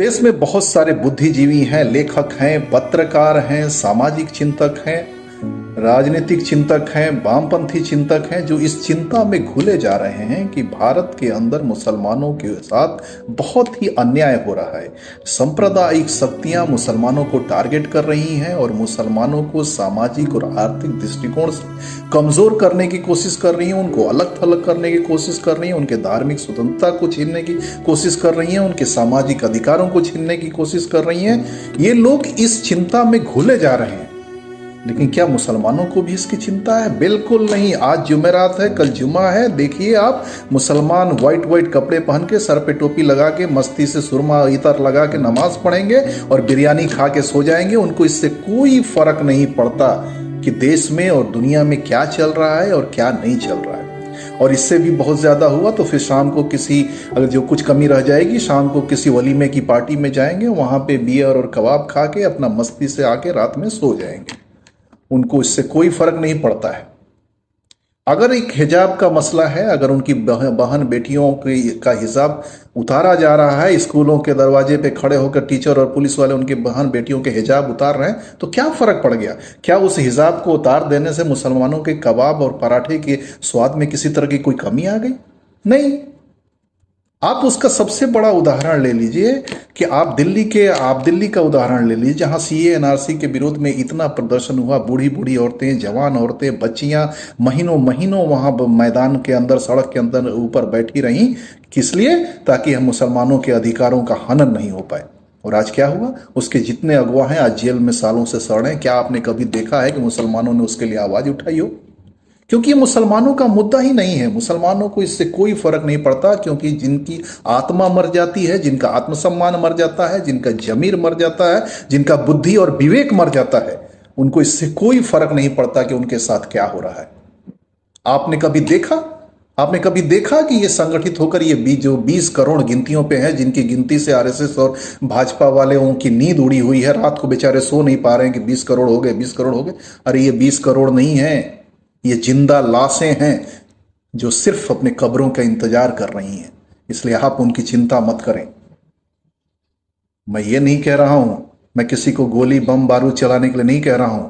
देश में बहुत सारे बुद्धिजीवी हैं, लेखक हैं, पत्रकार हैं, सामाजिक चिंतक हैं, राजनीतिक चिंतक हैं, वामपंथी चिंतक हैं, जो इस चिंता में घुले जा रहे हैं कि भारत के अंदर मुसलमानों के साथ बहुत ही अन्याय हो रहा है। सांप्रदायिक शक्तियां मुसलमानों को टारगेट कर रही हैं और मुसलमानों को सामाजिक और आर्थिक दृष्टिकोण से कमजोर करने की कोशिश कर रही हैं, उनको अलग थलग करने की कोशिश कर रही हैं, उनके धार्मिक स्वतंत्रता को छीनने की कोशिश कर रही हैं, उनके सामाजिक अधिकारों को छीनने की कोशिश कर रही हैं। ये लोग इस चिंता में घुले जा रहे हैं। लेकिन क्या मुसलमानों को भी इसकी चिंता है? बिल्कुल नहीं। आज जुमेरात है, कल जुमा है। देखिए आप, मुसलमान वाइट कपड़े पहन के, सर पे टोपी लगा के, मस्ती से सुरमा इतर लगा के नमाज पढ़ेंगे और बिरयानी खा के सो जाएंगे। उनको इससे कोई फर्क नहीं पड़ता कि देश में और दुनिया में क्या चल रहा है और क्या नहीं चल रहा है। और इससे भी बहुत ज्यादा हुआ तो फिर शाम को किसी, अगर जो कुछ कमी रह जाएगी, शाम को किसी वलीमे की पार्टी में जाएंगे, वहां पे बियर और कबाब खा के अपना मस्ती से आके रात में सो जाएंगे। उनको इससे कोई फर्क नहीं पड़ता है। अगर एक हिजाब का मसला है, अगर उनकी बहन बेटियों का हिजाब उतारा जा रहा है, स्कूलों के दरवाजे पे खड़े होकर टीचर और पुलिस वाले उनके बहन बेटियों के हिजाब उतार रहे हैं, तो क्या फर्क पड़ गया? क्या उस हिजाब को उतार देने से मुसलमानों के कबाब और पराठे के स्वाद में किसी तरह की कोई कमी आ गई? नहीं। आप उसका सबसे बड़ा उदाहरण ले लीजिए कि आप दिल्ली का उदाहरण ले लीजिए, जहां सीए एनआरसी के विरोध में इतना प्रदर्शन हुआ। बूढ़ी बूढ़ी औरतें, जवान औरतें, बच्चियां महीनों महीनों वहां मैदान के अंदर, सड़क के अंदर ऊपर बैठी रहीं। किस लिए? ताकि हम मुसलमानों के अधिकारों का हनन नहीं हो पाए। और आज क्या हुआ? उसके जितने अगवा हैं आज जेल में सालों से सड़ रहे हैं। क्या आपने कभी देखा है कि मुसलमानों ने उसके लिए आवाज उठाई हो? क्योंकि ये मुसलमानों का मुद्दा ही नहीं है। मुसलमानों को इससे कोई फर्क नहीं पड़ता, क्योंकि जिनकी आत्मा मर जाती है, जिनका आत्मसम्मान मर जाता है, जिनका जमीर मर जाता है, जिनका बुद्धि और विवेक मर जाता है, उनको इससे कोई फर्क नहीं पड़ता कि उनके साथ क्या हो रहा है। आपने कभी देखा कि ये संगठित होकर ये जो 20 करोड़ गिनतियों पे है, जिनकी गिनती से आरएसएस और भाजपा वाले उनकी नींद उड़ी हुई है, रात को बेचारे सो नहीं पा रहे हैं कि 20 करोड़ हो गए, 20 करोड़ हो गए। अरे ये 20 करोड़ नहीं है, ये जिंदा लाशें हैं जो सिर्फ अपने कब्रों का इंतजार कर रही हैं। इसलिए आप उनकी चिंता मत करें। मैं ये नहीं कह रहा हूं, मैं किसी को गोली बम बारूद चलाने के लिए नहीं कह रहा हूं।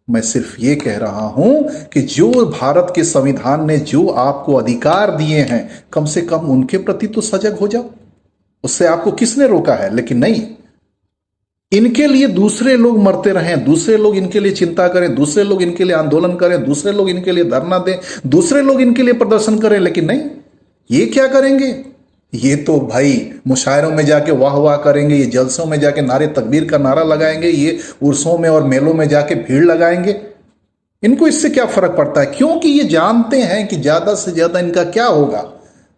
मैं सिर्फ ये कह रहा हूं कि जो भारत के संविधान ने जो आपको अधिकार दिए हैं, कम से कम उनके प्रति तो सजग हो जाओ। उससे आपको किसने रोका है? लेकिन नहीं, इनके लिए दूसरे लोग मरते रहें, दूसरे लोग इनके लिए चिंता करें, दूसरे लोग इनके लिए आंदोलन करें, दूसरे लोग इनके लिए धरना दें, दूसरे लोग इनके लिए प्रदर्शन करें। लेकिन नहीं, ये क्या करेंगे? ये तो भाई मुशायरों में जाके वाह वाह करेंगे, ये जलसों में जाके नारे तकबीर का नारा लगाएंगे, ये उर्सों में और मेलों में जाके भीड़ लगाएंगे। इनको इससे क्या फर्क पड़ता है? क्योंकि ये जानते हैं कि ज्यादा से ज्यादा इनका क्या होगा।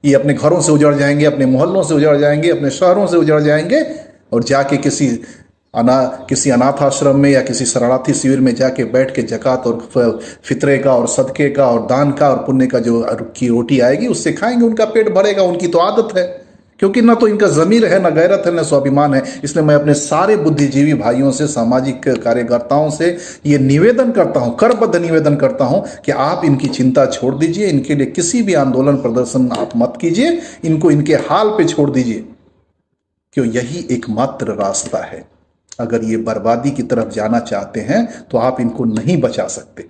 ये अपने घरों से उजड़ जाएंगे, अपने मोहल्लों से उजड़ जाएंगे, अपने शहरों से उजड़ जाएंगे और जाके किसी अनाथ आश्रम में या किसी शरणार्थी शिविर में जाके बैठ के जकात और फितरे का और सदके का और दान का और पुण्य का जो की रोटी आएगी उससे खाएंगे, उनका पेट भरेगा। उनकी तो आदत है, क्योंकि ना तो इनका जमीर है, ना गैरत है, ना स्वाभिमान है। इसलिए मैं अपने सारे बुद्धिजीवी भाइयों से, सामाजिक कार्यकर्ताओं से ये निवेदन करता हूं, करबद्ध निवेदन करता हूं कि आप इनकी चिंता छोड़ दीजिए। इनके लिए किसी भी आंदोलन प्रदर्शन आप मत कीजिए, इनको इनके हाल पे छोड़ दीजिए, क्यों यही एकमात्र रास्ता है। अगर ये बर्बादी की तरफ जाना चाहते हैं तो आप इनको नहीं बचा सकते।